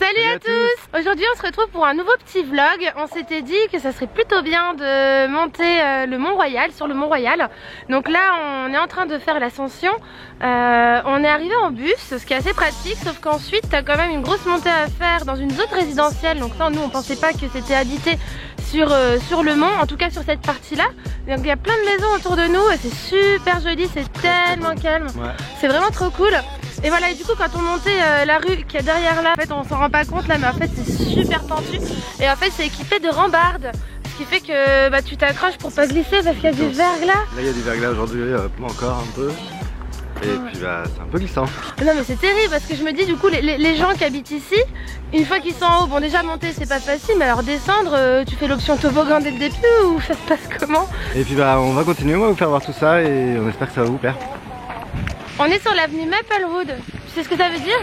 Salut à tous. Aujourd'hui on se retrouve pour un nouveau petit vlog. On s'était dit que ça serait plutôt bien de monter le Mont Royal, sur le Mont Royal. Donc là on est en train de faire l'ascension. On est arrivé en bus, ce qui est assez pratique, sauf qu'ensuite t'as quand même une grosse montée à faire dans une zone résidentielle. Donc ça nous on pensait pas que c'était habité sur le mont, en tout cas sur cette partie là. Donc il y a plein de maisons autour de nous et c'est super joli, c'est tellement calme, ouais. C'est vraiment trop cool. Et voilà, et du coup quand on montait la rue qui est derrière là, en fait on s'en rend pas compte là, mais en fait c'est super pentu. Et en fait c'est équipé de rambardes, ce qui fait que tu t'accroches pour pas glisser parce qu'il y a du verglas. Là il y a du verglas aujourd'hui, encore un peu. Et puis c'est un peu glissant. Non mais c'est terrible parce que je me dis du coup les gens qui habitent ici, une fois qu'ils sont en haut, bon déjà monter c'est pas facile, mais alors descendre, tu fais l'option toboggan dès le début ou ça se passe comment? Et puis on va continuer, on va vous faire voir tout ça et on espère que ça va vous plaire. On est sur l'avenue Maplewood, tu sais ce que ça veut dire?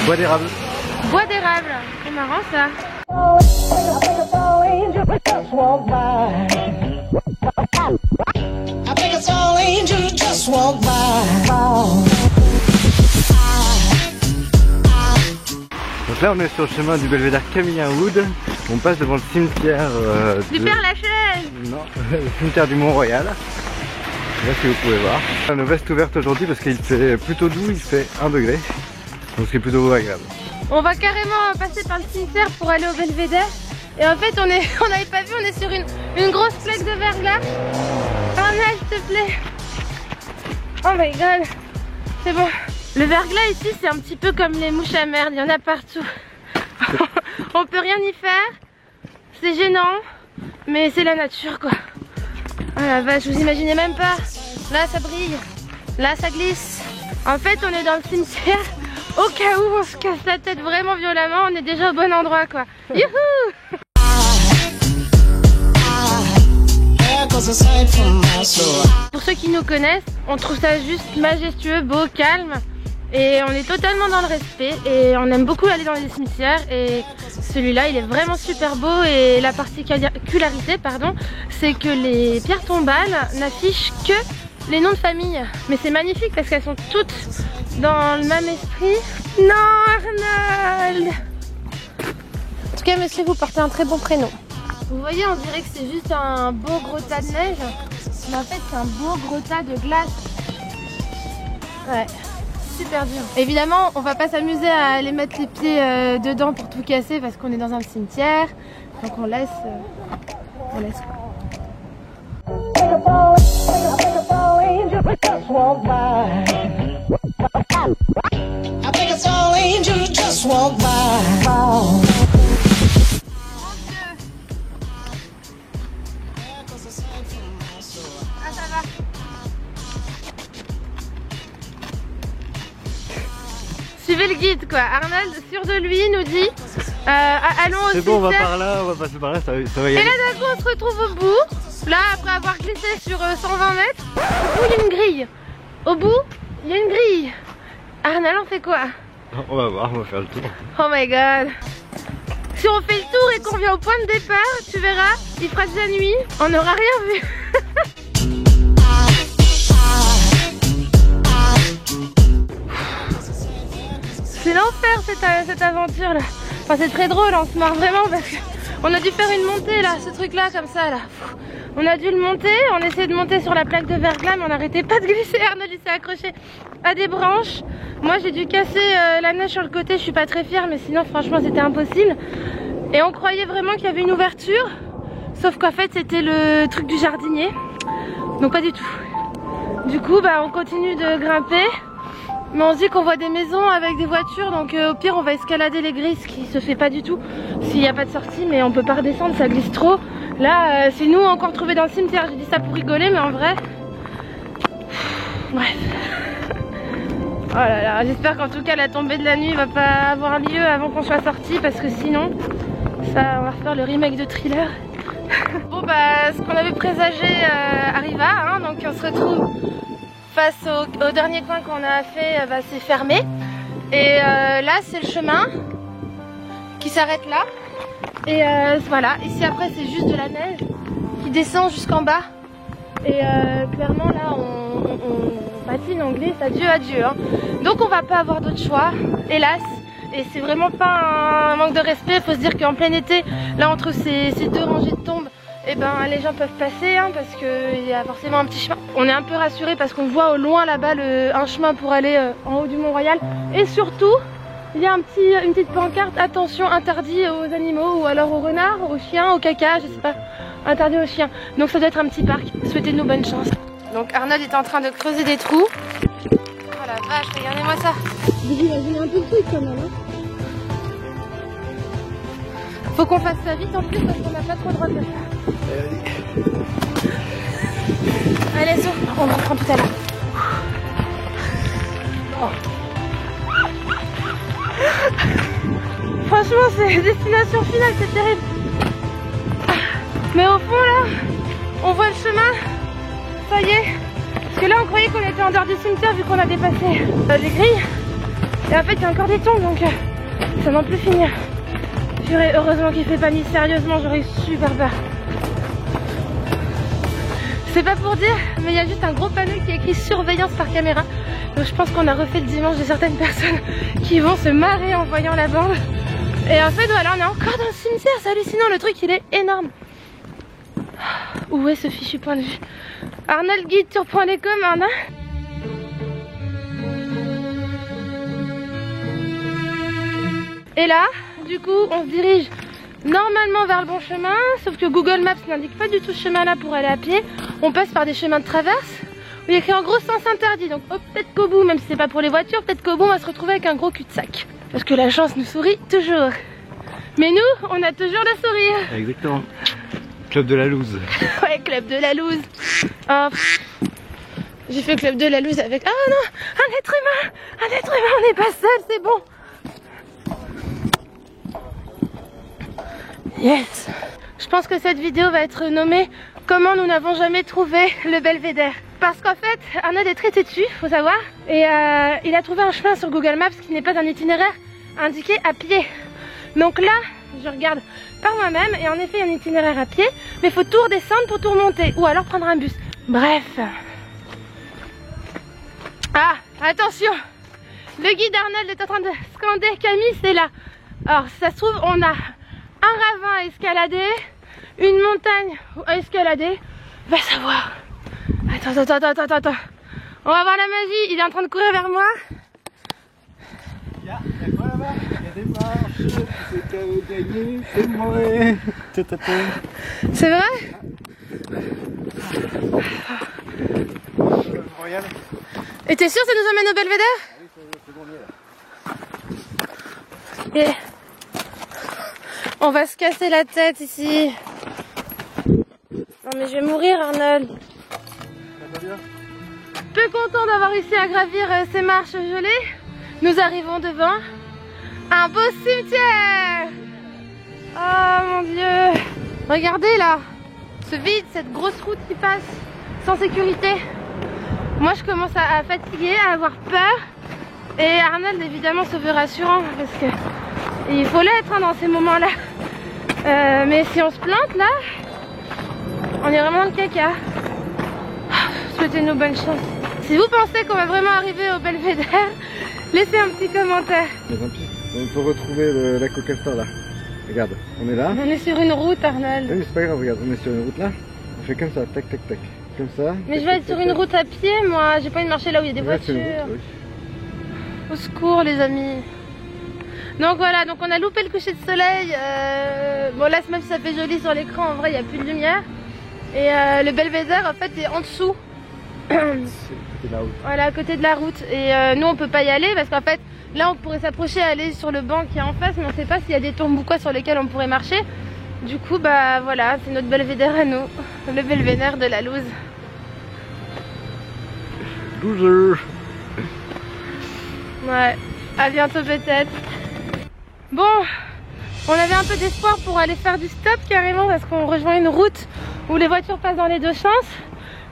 Bois d'érable. Bois d'érable, c'est marrant ça. Donc là on est sur le chemin du belvédère Camillien Wood. On passe devant le cimetière du Père-Lachaise. Non, le cimetière du Mont Royal. Là si vous pouvez voir. Nos vestes ouvertes aujourd'hui parce qu'il fait plutôt doux, il fait 1 degré. Donc c'est plutôt agréable. On va carrément passer par le cimetière pour aller au belvédère. Et en fait on n'avait pas vu, on est sur une grosse plaque de verglas. Arnaud, s'il te plaît. Oh my god, c'est bon. Le verglas ici c'est un petit peu comme les mouches à merde, il y en a partout. On peut rien y faire, c'est gênant, mais c'est la nature quoi. Oh la vache, vous imaginez même pas. Là ça brille, là ça glisse. En fait on est dans le cimetière, au cas où on se casse la tête vraiment violemment, on est déjà au bon endroit quoi. Youhou! Pour ceux qui nous connaissent, on trouve ça juste majestueux, beau, calme. Et on est totalement dans le respect et on aime beaucoup aller dans les cimetières et celui-là il est vraiment super beau et la particularité c'est que les pierres tombales n'affichent que les noms de famille. Mais c'est magnifique parce qu'elles sont toutes dans le même esprit. Non Arnold! En tout cas monsieur, vous portez un très bon prénom. Vous voyez, on dirait que c'est juste un beau gros tas de neige, mais en fait c'est un beau gros tas de glace. Ouais. Super dur. Évidemment, on va pas s'amuser à aller mettre les pieds dedans pour tout casser parce qu'on est dans un cimetière. Donc on laisse. Suivez le guide quoi. Arnold, sûr de lui, nous dit allons au cimetière. C'est bon, on va par là, on va passer par là, ça va y aller. Et là d'un coup on se retrouve au bout. Là après avoir glissé sur 120 mètres, au bout il y a une grille. Au bout, il y a une grille. Arnold, on fait quoi? On va voir, on va faire le tour. Oh my god. Si on fait le tour et qu'on vient au point de départ, tu verras, il fera déjà nuit, on n'aura rien vu. C'est l'enfer cette aventure là. Enfin c'est très drôle, on se marre vraiment parce qu'on a dû faire une montée là, ce truc là comme ça là. On a dû le monter, on essayait de monter sur la plaque de verglas mais on n'arrêtait pas de glisser. Arnaud il s'est accroché à des branches. Moi j'ai dû casser la neige sur le côté, je suis pas très fière mais sinon franchement c'était impossible. Et on croyait vraiment qu'il y avait une ouverture, sauf qu'en fait c'était le truc du jardinier. Donc pas du tout. Du coup on continue de grimper. Mais on se dit qu'on voit des maisons avec des voitures, donc au pire on va escalader les grilles, ce qui se fait pas du tout s'il n'y a pas de sortie, mais on peut pas redescendre, ça glisse trop. Là c'est nous encore trouvés dans le cimetière, j'ai dit ça pour rigoler mais en vrai... Bref. Oh là là, j'espère qu'en tout cas la tombée de la nuit va pas avoir lieu avant qu'on soit sortis parce que sinon ça on va refaire le remake de Thriller. Bon ce qu'on avait présagé arriva, hein, donc on se retrouve face au dernier coin qu'on a fait, c'est fermé. Et là c'est le chemin qui s'arrête là. Et voilà, ici après c'est juste de la neige qui descend jusqu'en bas. Et clairement là on patine, on glisse, adieu, adieu. Hein. Donc on va pas avoir d'autre choix, hélas. Et c'est vraiment pas un manque de respect. Faut se dire qu'en plein été, là entre ces deux rangées de tombes, et ben les gens peuvent passer hein, parce qu'il y a forcément un petit chemin. On est un peu rassurés parce qu'on voit au loin là-bas un chemin pour aller en haut du Mont-Royal. Et surtout, il y a une petite pancarte, attention, interdit aux animaux ou alors aux renards, aux chiens, aux caca, je sais pas, interdit aux chiens. Donc ça doit être un petit parc. Souhaitez-nous bonne chance. Donc Arnold est en train de creuser des trous. Oh la vache, regardez-moi ça. Il a un peu de truc quand même. Hein. Faut qu'on fasse ça vite en plus parce qu'on n'a pas trop le droit de le faire. Allez, sauf, on va reprendre tout à l'heure. Oh. Franchement, c'est destination finale, c'est terrible. Mais au fond là, on voit le chemin. Ça y est. Parce que là, on croyait qu'on était en dehors du cimetière vu qu'on a dépassé les grilles. Et en fait, il y a encore des tombes, donc ça va plus finir. Purée, heureusement qu'il fait pas nuit. Sérieusement, j'aurais eu super peur. C'est pas pour dire, mais il y a juste un gros panneau qui est écrit surveillance par caméra. Donc je pense qu'on a refait le dimanche de certaines personnes qui vont se marrer en voyant la bande. Et en fait, voilà, on est encore dans le cimetière. C'est hallucinant, le truc, il est énorme. Où est ce fichu point de vue? Arnold guide sur point.com, Arnaud. Et là, du coup, on se dirige normalement vers le bon chemin, sauf que Google Maps n'indique pas du tout ce chemin-là pour aller à pied. On passe par des chemins de traverse où il y a écrit en gros sens interdit. Donc oh, peut-être qu'au bout, même si c'est pas pour les voitures, peut-être qu'au bout on va se retrouver avec un gros cul-de-sac. Parce que la chance nous sourit toujours. Mais nous, on a toujours le sourire. Exactement. Club de la loose. Ouais, club de la loose. Oh, j'ai fait club de la loose avec... Ah non, un être humain, on n'est pas seul, c'est bon. Yes. Je pense que cette vidéo va être nommée comment nous n'avons jamais trouvé le belvédère. Parce qu'en fait, Arnaud est très têtu, faut savoir. Et il a trouvé un chemin sur Google Maps qui n'est pas un itinéraire indiqué à pied. Donc là, je regarde par moi-même et en effet, il y a un itinéraire à pied. Mais il faut tout redescendre pour tout remonter. Ou alors prendre un bus. Bref. Ah, attention. Le guide Arnold est en train de scander Camille, c'est là. Alors, si ça se trouve, on a un ravin à escalader, une montagne à escalader, va savoir. Attends. On va voir la magie, il est en train de courir vers moi. Il y a quoi là-bas? Il y a des marches, c'est qu'à gagner, c'est moi. C'est vrai? Royal. Et t'es sûr que ça nous emmène au belvédère? Oui, c'est bon, là. Et on va se casser la tête ici. Non mais je vais mourir, Arnold. Ça va bien? Peu content d'avoir réussi à gravir ces marches gelées. Nous arrivons devant un beau cimetière. Oh mon Dieu. Regardez là, ce vide, cette grosse route qui passe sans sécurité. Moi je commence à fatiguer, à avoir peur. Et Arnold évidemment se veut rassurant parce que il faut l'être hein, dans ces moments-là. Mais si on se plante là, on est vraiment dans le caca. Souhaitez-nous bonne chance. Si vous pensez qu'on va vraiment arriver au belvédère, laissez un petit commentaire. On peut retrouver la Cocastar là. Regarde, on est là. On est sur une route, Arnold. Oui, mais c'est pas grave, regarde, on est sur une route là. On fait comme ça, tac, tac, tac. Comme ça. Mais je vais être sur une route à pied, moi. J'ai pas envie de marcher là où il y a des voitures. Oui. Au secours, les amis. Donc voilà, donc on a loupé le coucher de soleil. Bon là, même si ça fait joli sur l'écran, en vrai, il n'y a plus de lumière. Et le belvédère, en fait, est en dessous. Voilà, à côté de la route. Et nous, on peut pas y aller parce qu'en fait, là, on pourrait s'approcher, aller sur le banc qui est en face, mais on sait pas s'il y a des tombes ou quoi sur lesquelles on pourrait marcher. Du coup, bah voilà, c'est notre belvédère à nous. Le belvédère de la loose. Loser. Ouais, à bientôt peut-être. Bon, on avait un peu d'espoir pour aller faire du stop carrément parce qu'on rejoint une route où les voitures passent dans les deux sens.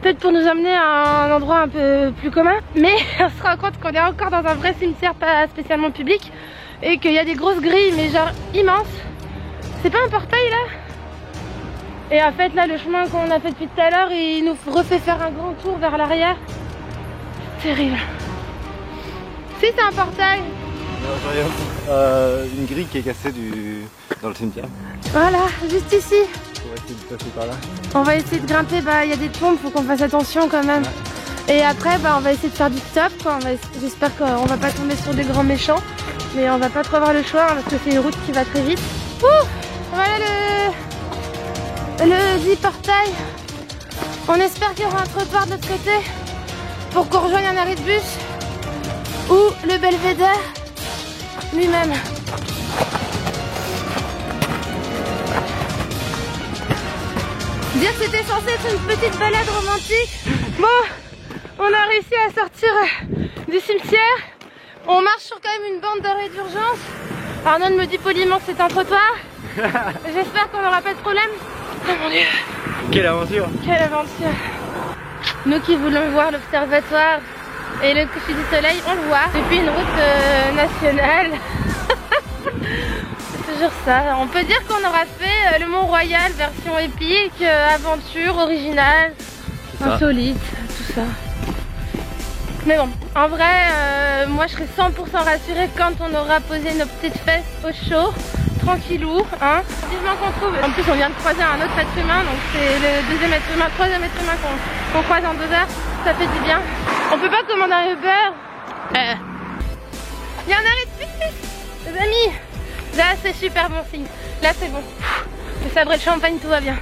Peut-être pour nous amener à un endroit un peu plus commun. Mais on se rend compte qu'on est encore dans un vrai cimetière pas spécialement public. Et qu'il y a des grosses grilles mais genre immenses. C'est pas un portail là? Et en fait là le chemin qu'on a fait depuis tout à l'heure il nous refait faire un grand tour vers l'arrière. Terrible. Si c'est un portail. Une grille qui est cassée dans le cimetière. Voilà, juste ici. On va essayer de passer par là. On va essayer de grimper, bah il y a des tombes, faut qu'on fasse attention quand même. Ouais. Et après bah on va essayer de faire du stop quoi. J'espère qu'on va pas tomber sur des grands méchants. Mais on va pas trop avoir le choix hein, parce que c'est une route qui va très vite. Ouh, voilà le dit portail. On espère qu'il y aura un trottoir de l'autre côté pour qu'on rejoigne un arrêt de bus ou le belvédère lui-même. Dire que c'était censé être une petite balade romantique. Bon, on a réussi à sortir du cimetière. On marche sur quand même une bande d'arrêt d'urgence. Arnaud me dit poliment que c'est un trottoir. J'espère qu'on n'aura pas de problème. Oh mon dieu. Quelle aventure! Quelle aventure! Nous qui voulons voir l'observatoire et le coucher du soleil, on le voit depuis une route nationale. C'est toujours ça. On peut dire qu'on aura fait le Mont-Royal version épique, aventure, originale, insolite, tout ça. Mais bon, en vrai, moi je serai 100% rassurée quand on aura posé nos petites fesses au chaud, tranquillou, hein. Vivement qu'on trouve. En plus, on vient de croiser un autre être humain, donc c'est le deuxième être humain, troisième être humain qu'on croise en 2 heures. Ça fait du bien. On peut pas commander un Uber. Il y a un arrêt de bus, les amis. Là, c'est super bon signe. Là, c'est bon. Le sabré de champagne, tout va bien.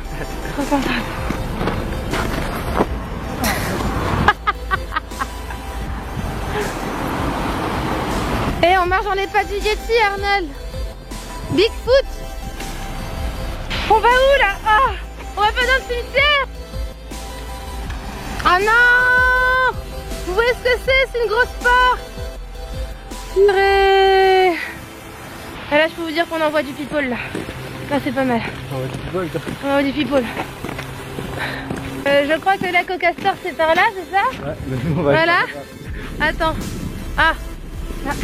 Trop contente. Et on marche dans les pas du Yeti, Arnold. Bigfoot. On va où là? Ah, on va pas dans le cimetière. Ah non! Vous voyez ce que c'est? C'est une grosse porte. Purée. Et là je peux vous dire qu'on envoie du people là. Là c'est pas mal. On envoie du people toi? On envoie du people. Je crois que la Cocastor c'est par là, c'est ça? Ouais, on va voilà. Attends. Ah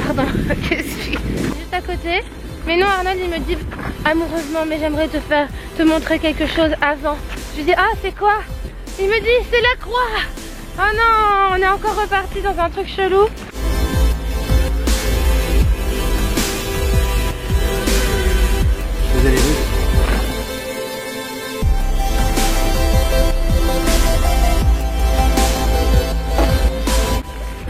pardon. Qu'est-ce que c'est? Juste à côté. Mais non, Arnold il me dit amoureusement, mais j'aimerais te montrer quelque chose avant. Je lui dis ah c'est quoi? Il me dit c'est la croix. Oh non, on est encore reparti dans un truc chelou. Je faisais les routes.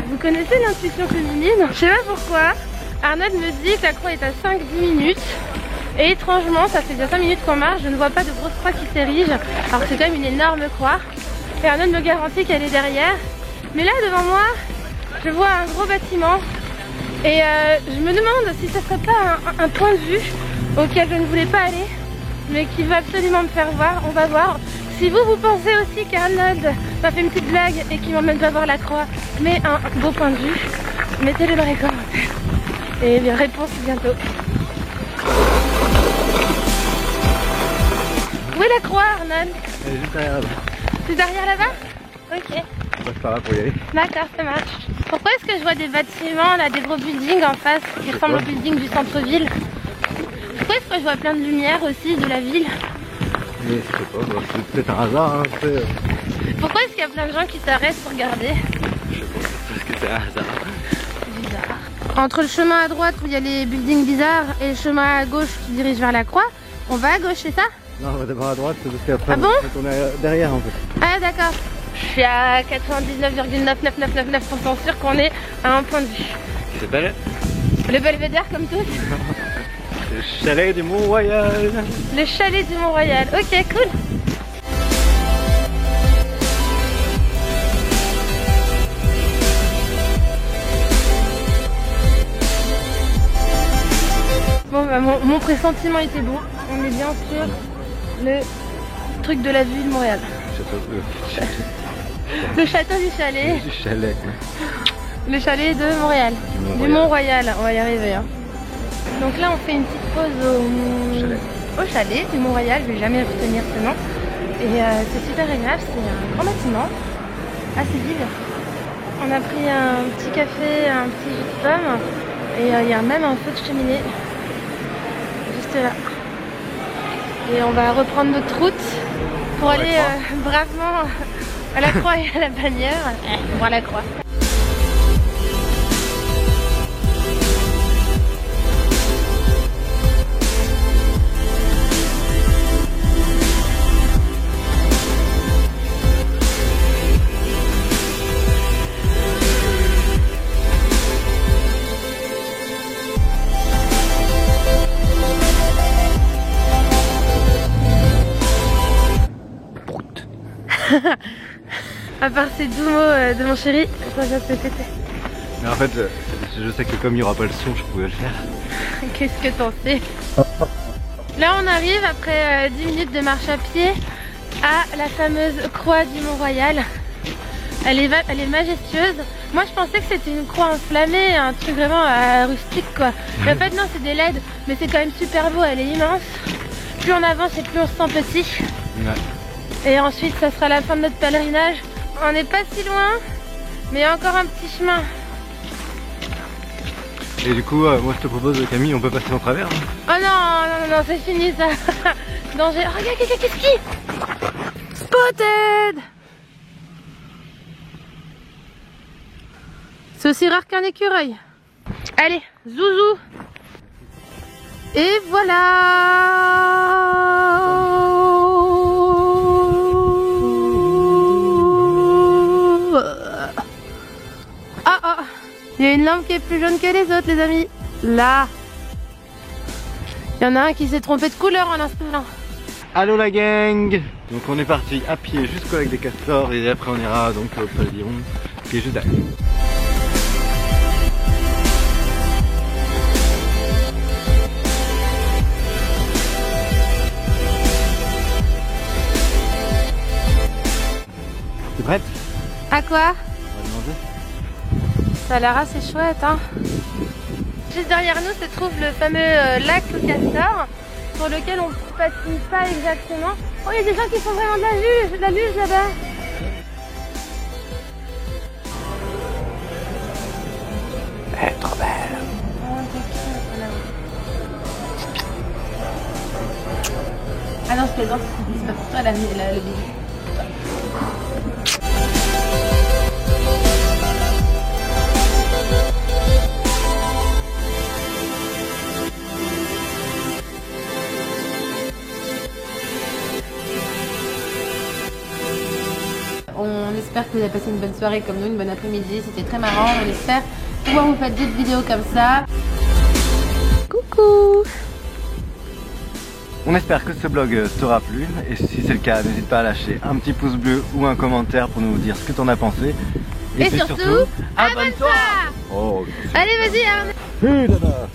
Vous connaissez l'intuition féminine? Je sais pas pourquoi. Arnold me dit que la croix est à 5-10 minutes. Et étrangement, ça fait déjà 5 minutes qu'on marche, je ne vois pas de grosse croix qui s'érige. Alors que c'est quand même une énorme croix. Et Arnold me garantit qu'elle est derrière. Mais là, devant moi, je vois un gros bâtiment. Et je me demande si ce serait pas un point de vue auquel je ne voulais pas aller, mais qui va absolument me faire voir. On va voir. Si vous pensez aussi qu'Arnold m'a fait une petite blague et qu'il m'emmène pas voir la croix, mais un beau point de vue, mettez-le dans les commentaires. Et bien, réponse bientôt. Où est la croix, Arnold? Elle est juste derrière là-bas. C'est derrière là-bas? Ok. On passe par là pour y aller. D'accord, ça marche. Pourquoi est-ce que je vois des bâtiments, là, des gros buildings en face qui ressemblent aux buildings du centre-ville? Pourquoi est-ce que je vois plein de lumière aussi de la ville? Mais je sais pas, c'est peut-être un hasard. Hein, pourquoi est-ce qu'il y a plein de gens qui s'arrêtent pour regarder? Je sais pas, parce que c'est un hasard. Bizarre. Entre le chemin à droite où il y a les buildings bizarres et le chemin à gauche qui dirige vers la croix, on va à gauche, c'est ça? Non, on va d'abord à droite parce qu'après ah bon on est derrière en fait. Ah d'accord. Je suis à 99,99999% sûr qu'on est à un point de vue. Qui s'appelle le belvédère comme tous. Le chalet du Mont-Royal. Le chalet du Mont-Royal. Ok, cool. Bon bah mon pressentiment était bon. On est bien sur le truc de la ville de Montréal. Le château du chalet. Du chalet. Le chalet de Montréal. Du Mont-Royal. On va y arriver. Hein. Donc là on fait une petite pause au chalet du Mont-Royal. Je vais jamais retenir ce nom. Et c'est super agréable. C'est un grand bâtiment. Assez vide. On a pris un petit café, un petit jus de pomme. Et il y a même un feu de cheminée. Juste là. Et on va reprendre notre route pour aller bravement à la croix et à la bannière. Voir la croix. À part ces doux mots de mon chéri, ça se péter. Mais en fait, je sais que comme il n'y aura pas le son, je pouvais le faire. Qu'est-ce que t'en sais? Là on arrive après 10 minutes de marche à pied à la fameuse croix du Mont-Royal. Elle est majestueuse. Moi je pensais que c'était une croix enflammée, un truc vraiment rustique quoi. Mais en fait non, c'est des LED, mais c'est quand même super beau, elle est immense. Plus on avance et plus on se sent petit. Ouais. Et ensuite ça sera la fin de notre pèlerinage. On n'est pas si loin, mais il y a encore un petit chemin. Et du coup, moi je te propose Camille, on peut passer en travers. Hein. Oh non, c'est fini ça. Danger. Oh, regarde, qu'est-ce qui Spotted. C'est aussi rare qu'un écureuil. Allez, zouzou. Et voilà. Ah, il y a une lampe qui est plus jaune que les autres, les amis. Là. Il y en a un qui s'est trompé de couleur en l'installant. Allô la gang. Donc on est parti à pied jusqu'au lac des Castors et après on ira donc au pavillon qui est juste derrière. T'es prête? À quoi? On va demander. Ça a l'air assez chouette, hein. Juste derrière nous se trouve le fameux lac Castor, sur lequel on ne patine pas exactement. Oh, il y a des gens qui font vraiment de la luge là-bas. Elle est trop belle. Ah non, je plaisante, c'est pas pour toi le billet. On espère que vous avez passé une bonne soirée comme nous, une bonne après-midi, c'était très marrant. On espère pouvoir vous faire d'autres vidéos comme ça. Coucou! On espère que ce vlog t'aura plu et si c'est le cas, n'hésite pas à lâcher un petit pouce bleu ou un commentaire pour nous dire ce que t'en as pensé. Et surtout, abonne-toi! Oh, allez, vas-y, Arnaud! là-bas.